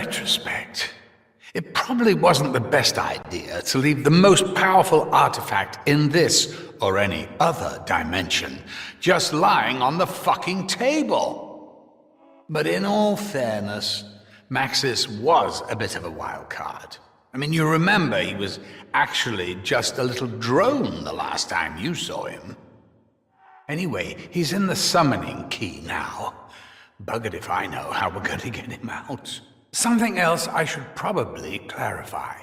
retrospect, it probably wasn't the best idea to leave the most powerful artifact in this or any other dimension just lying on the fucking table. But in all fairness, Maxis was a bit of a wild card. I mean, you remember he was actually just a little drone the last time you saw him. Anyway, he's in the summoning key now. Buggered if I know how we're going to get him out. Something else I should probably clarify.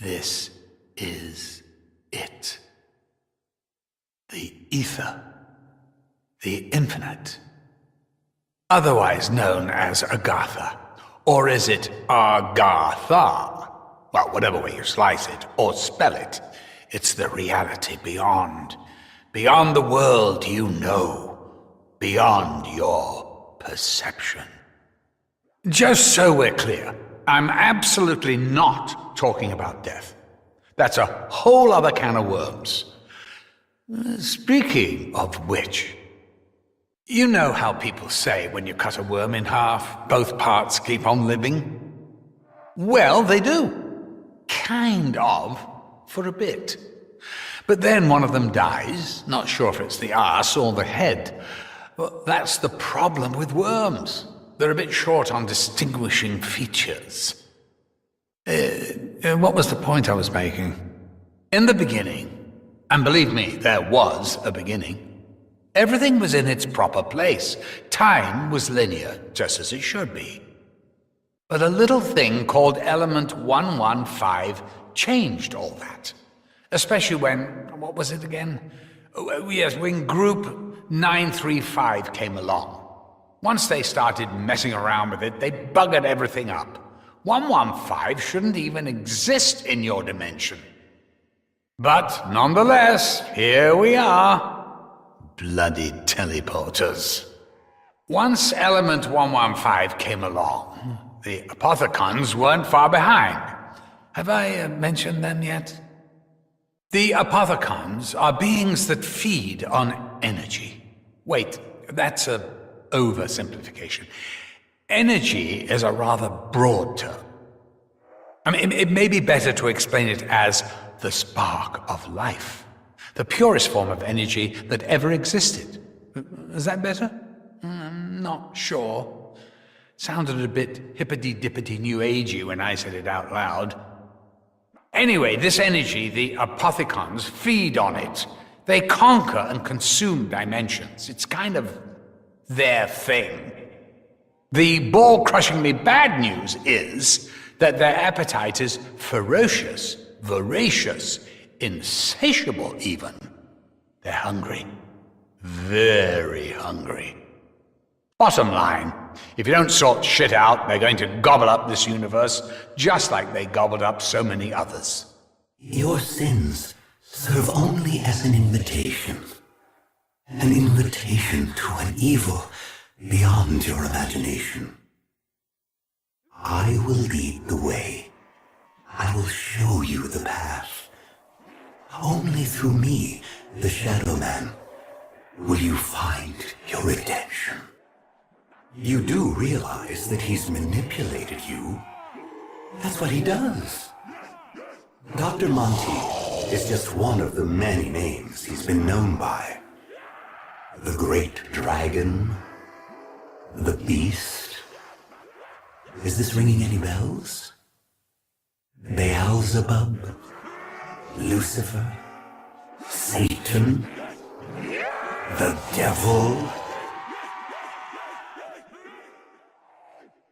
This is it. The ether. The infinite. Otherwise known as Agartha. Or is it Agartha? Well, whatever way you slice it, or spell it, it's the reality beyond. Beyond the world you know. Beyond your perception. Just so we're clear, I'm absolutely not talking about death. That's a whole other can of worms. Speaking of which, you know how people say when you cut a worm in half, both parts keep on living? Well, they do. Kind of, for a bit. But then one of them dies, not sure if it's the arse or the head. Well, that's the problem with worms. They're a bit short on distinguishing features. What was the point I was making? In the beginning, and believe me, there was a beginning, everything was in its proper place. Time was linear, just as it should be. But a little thing called element 115 changed all that. Especially when, what was it again? Oh, yes, when group 935 came along. Once they started messing around with it, they buggered everything up. 115 shouldn't even exist in your dimension. But nonetheless, here we are. Bloody teleporters. Once element 115 came along, the Apothecons weren't far behind. Have I mentioned them yet? The Apothecons are beings that feed on energy. Wait, that's a oversimplification. Energy is a rather broad term. I mean, it may be better to explain it as the spark of life, the purest form of energy that ever existed. Is that better? I'm not sure. Sounded a bit hippity-dippity new agey when I said it out loud. Anyway, this energy, the Apothecons, feed on it. They conquer and consume dimensions. It's kind of their thing. The ball-crushingly bad news is that their appetite is ferocious, voracious, insatiable even. They're hungry. Very hungry. Bottom line, if you don't sort shit out, they're going to gobble up this universe, just like they gobbled up so many others. Your sins serve only as an invitation to an evil beyond your imagination. I will lead the way. I will show you the path. Only through me, the Shadowman, will you find your redemption. You do realize that he's manipulated you. That's what he does. Dr. Monty is just one of the many names he's been known by. The Great Dragon, the Beast. Is this ringing any bells? Beelzebub, Lucifer, Satan, the Devil.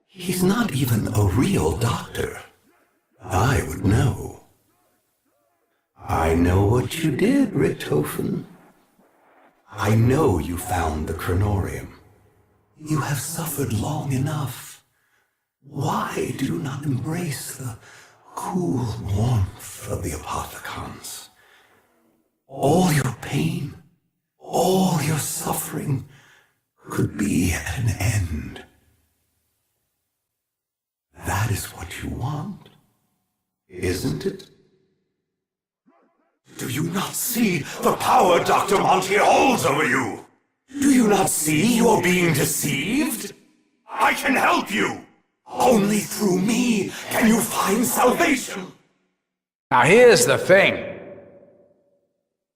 He's not even a real doctor. I would know. I know what you did, Richtofen. I know you found the Chronorium. You have suffered long enough. Why do you not embrace the cool warmth of the Apothecons? All your pain, all your suffering could be at an end. That is what you want, isn't it? Do you not see the power Dr. Monty holds over you? Do you not see you are being deceived? I can help you. Only through me can you find salvation. Now here's the thing.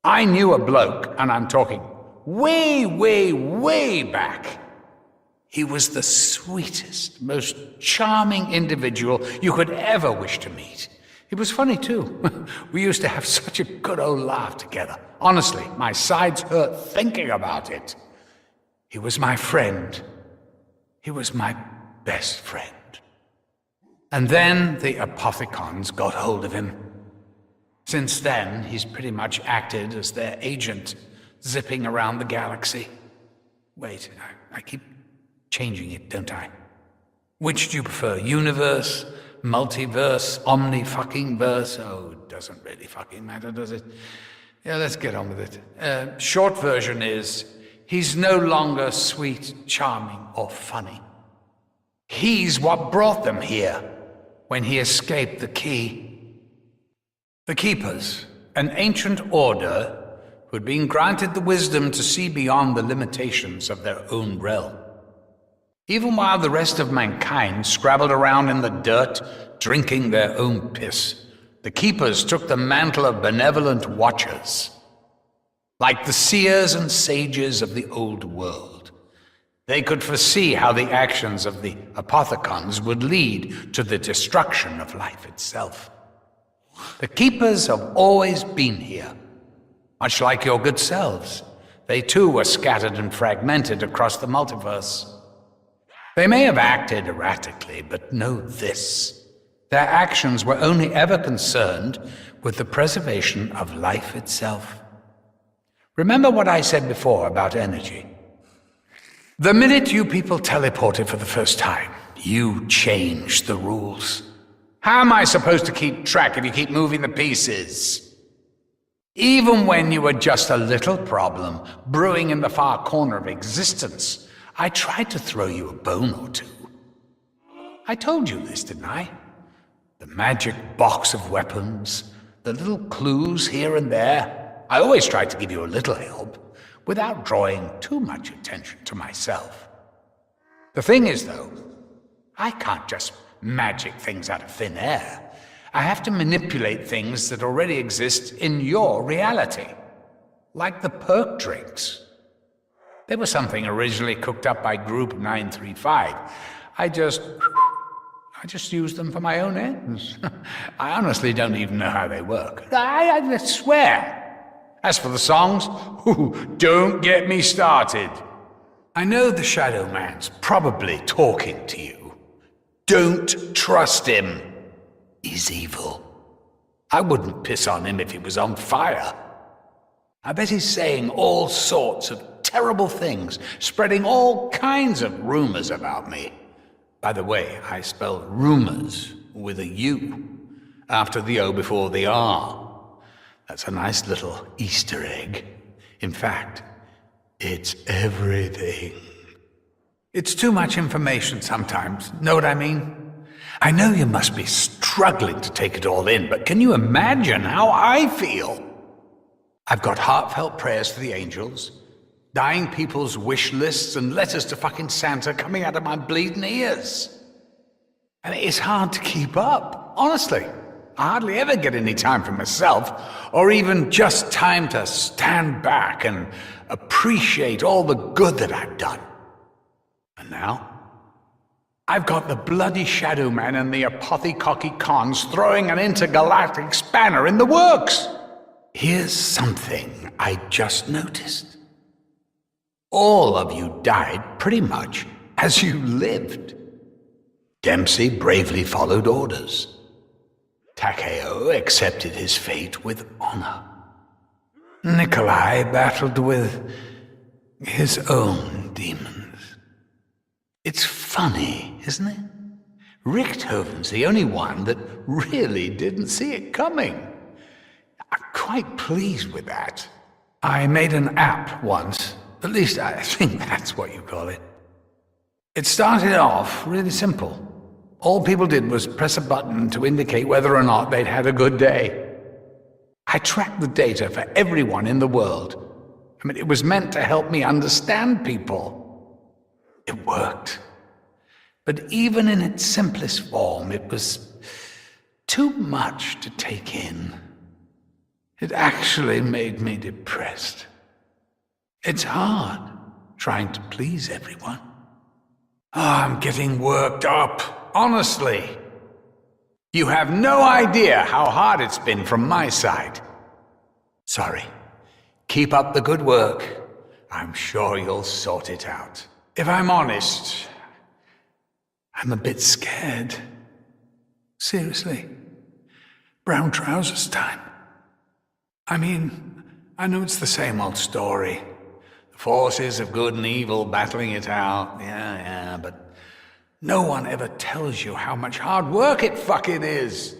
I knew a bloke, and I'm talking way, way, way back. He was the sweetest, most charming individual you could ever wish to meet. He was funny too. We used to have such a good old laugh together. Honestly, my sides hurt thinking about it. He was my friend. He was my best friend. And then the Apothicons got hold of him. Since then, he's pretty much acted as their agent, zipping around the galaxy. Wait, I keep changing it, don't I? Which do you prefer? Universe? Multiverse? Omni-fucking-verse? Oh, it doesn't really fucking matter, does it? Yeah, let's get on with it. Short version is, he's no longer sweet, charming, or funny. He's what brought them here when he escaped the key. The Keepers, an ancient order who had been granted the wisdom to see beyond the limitations of their own realm. Even while the rest of mankind scrabbled around in the dirt, drinking their own piss, the Keepers took the mantle of benevolent watchers. Like the seers and sages of the old world, they could foresee how the actions of the Apothicons would lead to the destruction of life itself. The Keepers have always been here, much like your good selves. They too were scattered and fragmented across the multiverse. They may have acted erratically, but know this. Their actions were only ever concerned with the preservation of life itself. Remember what I said before about energy. The minute you people teleported for the first time, you changed the rules. How am I supposed to keep track if you keep moving the pieces? Even when you were just a little problem, brewing in the far corner of existence, I tried to throw you a bone or two. I told you this, didn't I? The magic box of weapons, the little clues here and there. I always tried to give you a little help, without drawing too much attention to myself. The thing is, though, I can't just magic things out of thin air. I have to manipulate things that already exist in your reality. Like the perk drinks. They were something originally cooked up by Group 935. I just used them for my own ends. I honestly don't even know how they work. I swear. As for the songs, don't get me started. I know the Shadowman's probably talking to you. Don't trust him. He's evil. I wouldn't piss on him if he was on fire. I bet he's saying all sorts of terrible things, spreading all kinds of rumors about me. By the way, I spell rumors with a U, after the O before the R. That's a nice little Easter egg. In fact, it's everything. It's too much information sometimes, know what I mean? I know you must be struggling to take it all in, but can you imagine how I feel? I've got heartfelt prayers for the angels, dying people's wish lists and letters to fucking Santa coming out of my bleeding ears. And it's hard to keep up, honestly. I hardly ever get any time for myself, or even just time to stand back and appreciate all the good that I've done. And now, I've got the bloody Shadowman and the Apothicons throwing an intergalactic spanner in the works. Here's something I just noticed. All of you died pretty much as you lived. Dempsey bravely followed orders. Takeo accepted his fate with honor. Nikolai battled with his own demons. It's funny, isn't it? Richtofen'S the only one that really didn't see it coming. I'm quite pleased with that. I made an app once. At least I think that's what you call it. It started off really simple. All people did was press a button to indicate whether or not they'd had a good day. I tracked the data for everyone in the world. I mean, it was meant to help me understand people. It worked. But even in its simplest form, it was too much to take in. It actually made me depressed. It's hard trying to please everyone. Oh, I'm getting worked up, honestly. You have no idea how hard it's been from my side. Sorry. Keep up the good work. I'm sure you'll sort it out. If I'm honest, I'm a bit scared. Seriously. Brown trousers time. I mean, I know it's the same old story. The forces of good and evil battling it out. Yeah, but no one ever tells you how much hard work it fucking is.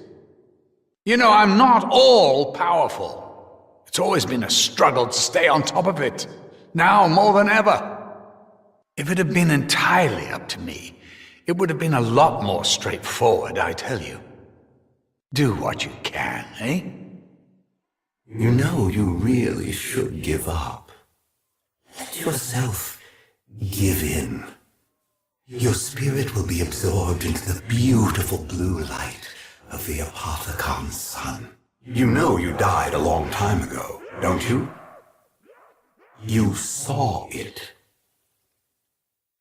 You know, I'm not all powerful. It's always been a struggle to stay on top of it. Now more than ever. If it had been entirely up to me, it would have been a lot more straightforward, I tell you. Do what you can, eh? You know you really should give up. Let yourself give in. Your spirit will be absorbed into the beautiful blue light of the Apothecon's sun. You know you died a long time ago, don't you? You saw it.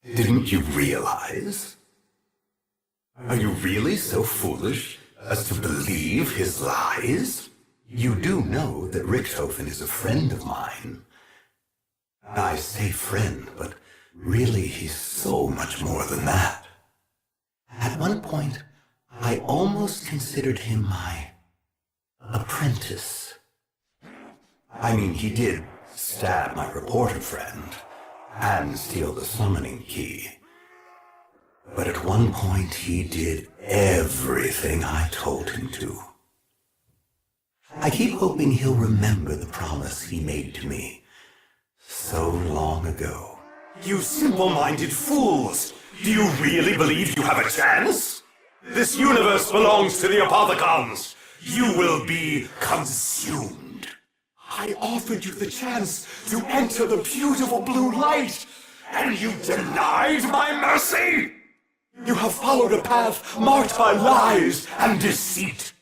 Didn't you realize? Are you really so foolish as to believe his lies? You do know that Richtofen is a friend of mine. I say friend, but really he's so much more than that. At one point, I almost considered him my apprentice. I mean, he did stab my reporter friend and steal the summoning key. But at one point, he did everything I told him to. I keep hoping he'll remember the promise he made to me so long ago. You simple-minded fools! Do you really believe you have a chance? This universe belongs to the Apothecons. You will be consumed. I offered you the chance to enter the beautiful blue light, and you denied my mercy! You have followed a path marked by lies and deceit.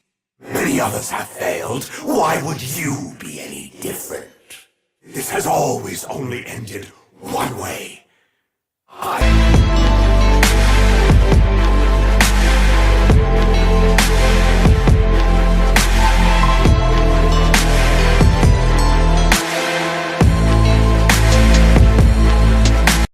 Many others have failed. Why would you be any different? This has always only ended one way.